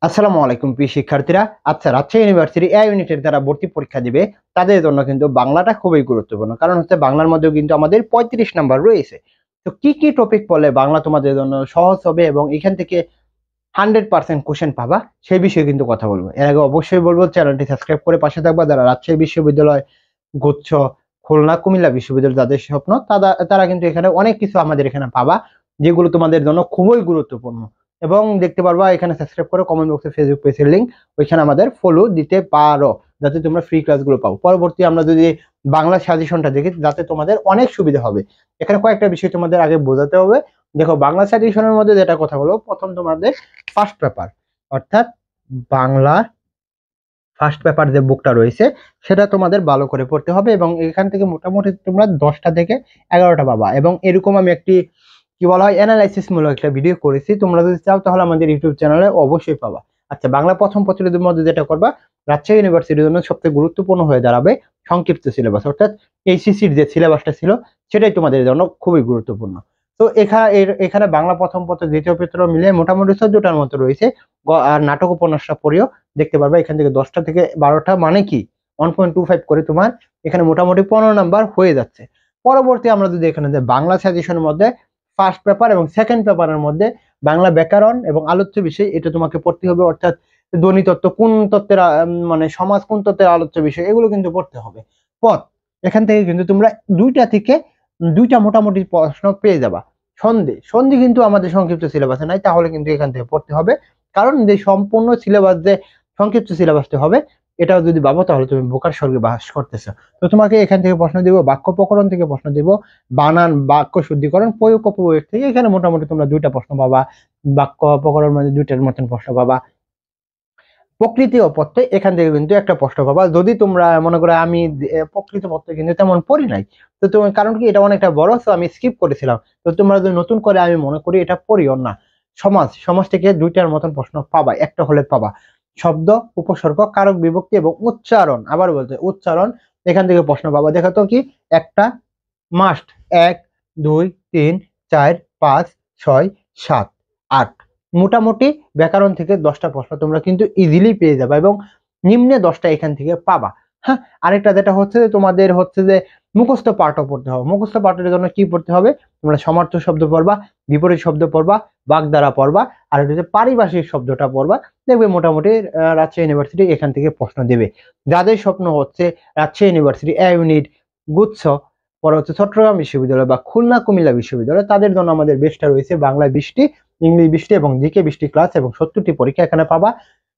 আসসালামু আলাইকুম প্রিয় শিক্ষার্থীরা। আচ্ছা, রাজশাহী ইউনিভার্সিটি এ ইউনিটের যারা ভর্তি পরীক্ষা দিবে তাদের জন্য কিন্তু বাংলাটা খুবই গুরুত্বপূর্ণ, কারণ হচ্ছে বাংলার মধ্যেও কিন্তু আমাদের 35 নাম্বার রয়েছে। তো কি কি টপিক পড়লে বাংলা তোমাদের জন্য সহজ হবে এবং এখান থেকে 100% কোশ্চেন পাবা, সেই বিষয়ে কিন্তু কথা বলবো। এর আগে অবশ্যই বলবো চ্যানেলটি সাবস্ক্রাইব করে পাশে থাকবা। যারা রাজশাহী বিশ্ববিদ্যালয়, গুচ্ছ, খুলনা, কুমিল্লা বিশ্ববিদ্যালয় যাদের স্বপ্ন, তারা কিন্তু এখানে অনেক কিছু আমাদের এখানে পাবা, যেগুলো তোমাদের জন্য খুবই গুরুত্বপূর্ণ। এবং দেখতে পারবা এখানে সাবস্ক্রাইব করে কমেন্ট বক্সে ফেসবুক পেজের লিংক, ওইখানে আমাদের ফলো দিতে পারো, যাতে তোমরা ফ্রি ক্লাসগুলো পাও। পরবর্তী আমরা যদি বাংলা সাজেশনটা দেখি, যাতে তোমাদের অনেক সুবিধা হবে। এখানে কয়েকটা বিষয় তোমাদের আগে বোঝাতে হবে। দেখো, বাংলা সাজেশনের মধ্যে যেটা কথা বলবো, প্রথম তোমাদের ফার্স্ট পেপার, অর্থাৎ বাংলা ফার্স্ট পেপার যে বুকটা রয়েছে সেটা তোমাদের ভালো করে পড়তে হবে, এবং এখান থেকে মোটামুটি তোমরা 10টা থেকে 11টা পাবা। এবং এরকম আমি একটি কি বলা হয় অ্যানালাইসিস মূলক একটা ভিডিও করেছি, তোমরা যদি চাও তাহলে আমাদের ইউটিউব চ্যানেলে অবশ্যই পাবা। আচ্ছা, বাংলা প্রথম পত্রের মধ্যে যেটা করবা, রাজশাহী ইউনিভার্সিটির জন্য সবচেয়ে গুরুত্বপূর্ণ হয়ে দাঁড়াবে সংক্ষিপ্ত সিলেবাস, অর্থাৎ এইচএসসির যে সিলেবাসটা ছিল সেটাই তোমাদের জন্য খুবই গুরুত্বপূর্ণ। তো এখানে বাংলা প্রথম পত্র দ্বিতীয় পত্র মিলে মোটামুটি 14টার মতো রয়েছে। আর নাটক উপন্যাসটা পড়িও দেখতে পারবা, এখান থেকে 10টা থেকে 12টা, মানে কি 1.25 করে তোমার এখানে মোটামুটি 15 নাম্বার হয়ে যাচ্ছে। পরবর্তী আমরা যদি এখানে বাংলা সাজেশনের মধ্যে ফার্স্ট পেপার এবং সেকেন্ড পেপারের মধ্যে বাংলা ব্যাকরণ এবং আলোচ্য বিষয়, এটা তোমাকে পড়তে হবে, অর্থাৎ ধ্বনিতত্ত্ব কোন তত্ত্বের মানে সমাজ কোন তত্ত্বের আলোচ্য বিষয়, এগুলো কিন্তু পড়তে হবে। পথ, এখান থেকে কিন্তু তোমরা দুইটা মোটামুটি প্রশ্ন পেয়ে যাবা। সন্ধি সন্ধি কিন্তু আমাদের সংক্ষিপ্ত সিলেবাসে নাই, তাহলে কিন্তু এখান থেকে পড়তে হবে, কারণ যে সম্পূর্ণ সিলেবাস যে সংক্ষিপ্ত সিলেবাসটা হবে, এটাও যদি ভাবো তাহলে তুমি বোকার স্বর্গে বাস করতেছো। তো তোমাকে এখান থেকে প্রশ্ন দিব, বাক্য প্রকরণ থেকে প্রশ্ন দিব, বানান, বাক্য শুদ্ধিকরণ, প্রয়োগ অপপ্রয়োগ থেকে এখানে মোটামুটি তোমরা 2টা প্রশ্ন পাবা। বাক্য প্রকরণ মানে 2টার মতন প্রশ্ন পাবা। প্রকৃতি ও প্রত্যয়, এখান থেকে কিন্তু একটা প্রশ্ন পাবা। যদি তোমরা মনে করো আমি প্রকৃতি প্রত্যয় কিন্তু তেমন পড়ি নাই, তো তুমি, কারণ কি এটা অনেকটা বড়, তো আমি স্কিপ করেছিলাম। তো তোমরা যদি নতুন করে, আমি মনে করি এটা পড়িও না। সমাজ সমাজ থেকে 2টার মতন প্রশ্ন পাবা, একটা হলে পাবা। শব্দ, উপসর্গ, কারক বিভক্তি এবং উচ্চারণ, আবার বলতে উচ্চারণ, এখান থেকে প্রশ্ন পাবা। দেখো তো কি একটা মাস্ট, 1 2 3 4 5 6 7 8, মোটামুটি ব্যাকরণ থেকে 10টা প্রশ্ন তোমরা কিন্তু ইজিলি পেয়ে যাবে, এবং নিম্নে 10টা এখান থেকে পাবা। হ্যাঁ, আরেকটা যেটা হচ্ছে যে তোমাদের হচ্ছে যে মুখস্থ পাঠও পড়তে হবে। মুখস্থ পাঠের জন্য কি পড়তে হবে, তোমরা সমার্থক শব্দ পড়বা, বিপরীত শব্দ পড়বা, বাগধারা পড়বা, আর এটা হচ্ছে পারিভাষিক শব্দটা পড়বা। দেখবে মোটামুটি রাজশাহী ইউনিভার্সিটি এখান থেকে প্রশ্ন দেবে। যাদের স্বপ্ন হচ্ছে রাজশাহী ইউনিভার্সিটি এ ইউনিট, গুচ্ছ, পরে হচ্ছে চট্টগ্রাম বিশ্ববিদ্যালয় বা খুলনা কুমিল্লা বিশ্ববিদ্যালয়, তাদের জন্য আমাদের বেস্টটা রয়েছে বাংলা 20টি, ইংলিশ 20টি এবং জিকে 20টি ক্লাস এবং 70টি পরীক্ষা এখানে পাবা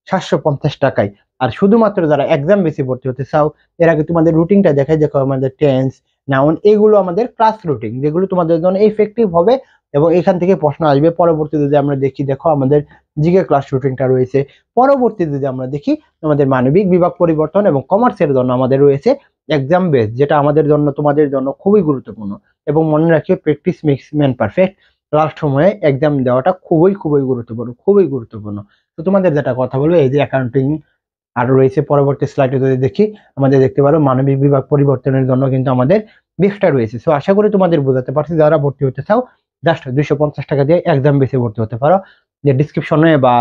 750 টাকায়। আর শুধুমাত্র যারা এক্সাম বেশি ভর্তি হতে চাও, এর আগে তোমাদের রুটিনটা দেখাই, দেখো আমাদের টেন্স, নাউন, এগুলো আমাদের ক্লাস রুটিন, যেগুলো তোমাদের জন্য এফেক্টিভ হবে এবং এখান থেকে প্রশ্ন আসবে। পরবর্তীতে যদি আমরা দেখি, দেখো আমাদের জিকে ক্লাস রুটিনটা রয়েছে। পরবর্তীতে যদি আমরা দেখি, আমাদের মানবিক বিভাগ পরিবর্তন এবং কমার্সের জন্য আমাদের রয়েছে এক্সাম বেস, যেটা আমাদের জন্য তোমাদের জন্য খুবই গুরুত্বপূর্ণ। এবং মনে রাখিও, practice makes man perfect, last সময়ে এক্সাম দেওয়াটা খুবই খুবই গুরুত্বপূর্ণ, খুবই গুরুত্বপূর্ণ। তো তোমাদের যেটা কথা বলবো, এই যে অ্যাকাউন্টিং আর রয়েছে। পরবর্তী স্লাইডে যদি দেখি, আমাদের দেখতে পারো মানবিক বিভাগ পরিবর্তনের জন্য কিন্তু আমাদের বেসটা রয়েছে। সো আশা করি তোমাদের বোঝাতে পারছি। যারা ভর্তি হতে চাও, জাস্ট 250 টাকা দিয়ে এক্সাম বেসে ভর্তি হতে পারো। যে ডিসক্রিপশনে বা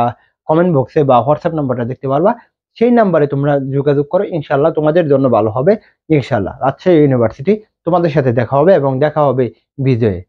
কমেন্ট বক্সে বা হোয়াটসঅ্যাপ নাম্বারটা দেখতে পারবা, সেই নাম্বারে তোমরা যোগাযোগ করো, ইনশাল্লাহ তোমাদের জন্য ভালো হবে। ইনশাল্লাহ রাজশাহী ইউনিভার্সিটি তোমাদের সাথে দেখা হবে এবং দেখা হবে বিজয়ে।